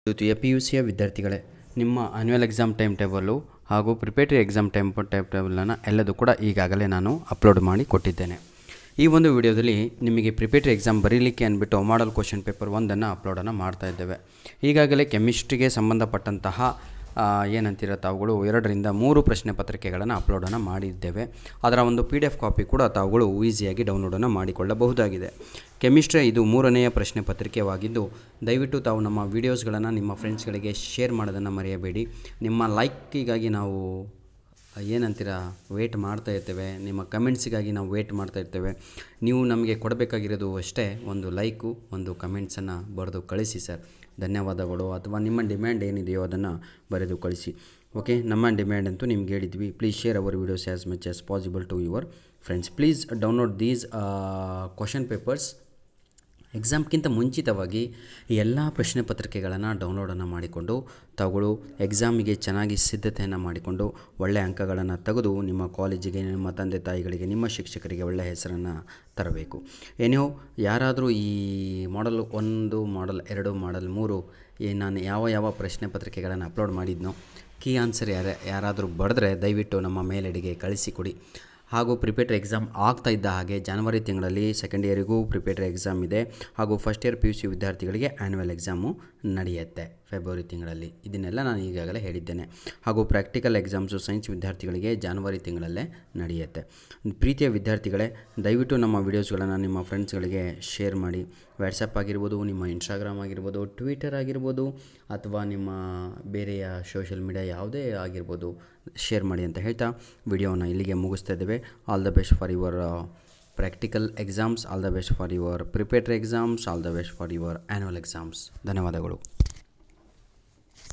ದ್ವಿತೀಯ PUCಯ ವಿದ್ಯಾರ್ಥಿಗಳೇ, ನಿಮ್ಮ ಆನ್ಯುವಲ್ ಎಕ್ಸಾಮ್ ಟೈಮ್ ಟೇಬಲ್ಲು ಹಾಗೂ ಪ್ರಿಪೇಟರಿ ಎಕ್ಸಾಮ್ ಟೈಮ್ ಟೇಬಲನ್ನು ಎಲ್ಲದೂ ಕೂಡ ಈಗಾಗಲೇ ನಾನು ಅಪ್ಲೋಡ್ ಮಾಡಿ ಕೊಟ್ಟಿದ್ದೇನೆ. ಈ ಒಂದು ವಿಡಿಯೋದಲ್ಲಿ ನಿಮಗೆ ಪ್ರಿಪೇಟರಿ ಎಕ್ಸಾಮ್ ಬರೀಲಿಕ್ಕೆ ಅಂದ್ಬಿಟ್ಟು ಮಾಡಲ್ ಕ್ವಶನ್ ಪೇಪರ್ 1 ಅಪ್ಲೋಡನ್ನು ಮಾಡ್ತಾ ಇದ್ದೇವೆ. ಈಗಾಗಲೇ ಕೆಮಿಸ್ಟ್ರಿಗೆ ಸಂಬಂಧಪಟ್ಟಂತಹ ಏನಂತೀರ ತಾವುಗಳು 2ರಿಂದ 3 ಪ್ರಶ್ನೆ ಪತ್ರಿಕೆಗಳನ್ನು ಅಪ್ಲೋಡನ್ನು ಮಾಡಿದ್ದೇವೆ. ಅದರ ಒಂದು PDF ಕಾಪಿ ಕೂಡ ತಾವುಗಳು ಈಸಿಯಾಗಿ ಡೌನ್ಲೋಡನ್ನು ಮಾಡಿಕೊಳ್ಳಬಹುದಾಗಿದೆ. ಕೆಮಿಸ್ಟ್ರಿ ಇದು 3ನೆಯ ಪ್ರಶ್ನೆ ಪತ್ರಿಕೆವಾಗಿದ್ದು, ದಯವಿಟ್ಟು ತಾವು ನಮ್ಮ ವೀಡಿಯೋಸ್ಗಳನ್ನು ನಿಮ್ಮ ಫ್ರೆಂಡ್ಸ್ಗಳಿಗೆ ಶೇರ್ ಮಾಡೋದನ್ನು ಮರೆಯಬೇಡಿ. ನಿಮ್ಮ ಲೈಕಿಗಾಗಿ ನಾವು ಏನಂತೀರ ವೇಟ್ ಮಾಡ್ತಾ ಇರ್ತೇವೆ, ನಿಮ್ಮ ಕಮೆಂಟ್ಸಿಗಾಗಿ ನಾವು ವೇಟ್ ಮಾಡ್ತಾ ಇರ್ತೇವೆ. ನೀವು ನಮಗೆ ಕೊಡಬೇಕಾಗಿರೋದು ಅಷ್ಟೇ ಒಂದು ಲೈಕು, ಒಂದು ಕಮೆಂಟ್ಸನ್ನು ಬರೆದು ಕಳಿಸಿ ಸರ್, ಧನ್ಯವಾದಗಳು. ಅಥವಾ ನಿಮ್ಮ ಡಿಮ್ಯಾಂಡ್ ಏನಿದೆಯೋ ಅದನ್ನು ಬರೆದು ಕಳಿಸಿ. ಓಕೆ, ನಮ್ಮ ಡಿಮ್ಯಾಂಡ್ ಅಂತೂ ನಿಮ್ಗೆ ಹೇಳಿದ್ವಿ. Please share our videos as much as possible to your friends. Please download these question papers. ಎಕ್ಸಾಮ್ಗಿಂತ ಮುಂಚಿತವಾಗಿ ಎಲ್ಲ ಪ್ರಶ್ನೆ ಪತ್ರಿಕೆಗಳನ್ನು ಡೌನ್ಲೋಡನ್ನು ಮಾಡಿಕೊಂಡು ತಾವುಗಳು ಎಕ್ಸಾಮಿಗೆ ಚೆನ್ನಾಗಿ ಸಿದ್ಧತೆಯನ್ನು ಮಾಡಿಕೊಂಡು ಒಳ್ಳೆಯ ಅಂಕಗಳನ್ನು ತೆಗೆದು ನಿಮ್ಮ ಕಾಲೇಜಿಗೆ, ನಿಮ್ಮ ತಂದೆ ತಾಯಿಗಳಿಗೆ, ನಿಮ್ಮ ಶಿಕ್ಷಕರಿಗೆ ಒಳ್ಳೆಯ ಹೆಸರನ್ನು ತರಬೇಕು. ಏನೋ ಯಾರಾದರೂ ಈ ಮಾಡಲ್ 1, ಮಾಡಲ್ 2, ಮಾಡಲ್ 3 ನಾನು ಯಾವ ಪ್ರಶ್ನೆ ಪತ್ರಿಕೆಗಳನ್ನು ಅಪ್ಲೋಡ್ ಮಾಡಿದ್ನೋ ಕೀ ಆನ್ಸರ್ ಯಾರಾದರೂ ಬರೆದ್ರೆ ದಯವಿಟ್ಟು ನಮ್ಮ ಮೇಲ್ಐಡಿಗೆ ಕಳಿಸಿಕೊಡಿ. ಹಾಗೂ ಪ್ರಿಪೇಟರಿ ಎಕ್ಸಾಮ್ ಆಗ್ತಾ ಇದ್ದ ಹಾಗೆ ಜನವರಿ ತಿಂಗಳಲ್ಲಿ ಸೆಕೆಂಡ್ ಇಯರಿಗೂ ಪ್ರಿಪೇಟರಿ ಎಕ್ಸಾಮ್ ಇದೆ. ಹಾಗೂ ಫಸ್ಟ್ ಇಯರ್ PUC ವಿದ್ಯಾರ್ಥಿಗಳಿಗೆ ಆ್ಯನ್ಯುವಲ್ ಎಕ್ಸಾಮು ನಡೆಯುತ್ತೆ ಫೆಬ್ರವರಿ ತಿಂಗಳಲ್ಲಿ. ಇದನ್ನೆಲ್ಲ ನಾನು ಈಗಾಗಲೇ ಹೇಳಿದ್ದೇನೆ. ಹಾಗೂ ಪ್ರಾಕ್ಟಿಕಲ್ ಎಕ್ಸಾಮ್ಸು ಸೈನ್ಸ್ ವಿದ್ಯಾರ್ಥಿಗಳಿಗೆ ಜನವರಿ ತಿಂಗಳಲ್ಲೇ ನಡೆಯುತ್ತೆ. ಪ್ರೀತಿಯ ವಿದ್ಯಾರ್ಥಿಗಳೇ, ದಯವಿಟ್ಟು ನಮ್ಮ ವೀಡಿಯೋಸ್ಗಳನ್ನು ನಿಮ್ಮ ಫ್ರೆಂಡ್ಸ್ಗಳಿಗೆ ಶೇರ್ ಮಾಡಿ. ವಾಟ್ಸಪ್ ಆಗಿರ್ಬೋದು, ನಿಮ್ಮ ಇನ್ಸ್ಟಾಗ್ರಾಮ್ ಆಗಿರ್ಬೋದು, ಟ್ವಿಟರ್ ಆಗಿರ್ಬೋದು, ಅಥವಾ ನಿಮ್ಮ ಬೇರೆಯ ಸೋಷಿಯಲ್ ಮೀಡಿಯಾ ಯಾವುದೇ ಆಗಿರ್ಬೋದು, ಶೇರ್ ಮಾಡಿ ಅಂತ ಹೇಳ್ತಾ ವಿಡಿಯೋವನ್ನು ಇಲ್ಲಿಗೆ ಮುಗಿಸ್ತಾ ಇದ್ದೇವೆ. All the best for your practical exams, all the best for your preparatory exams, all the best for your annual exams. ಧನ್ಯವಾದಗಳು.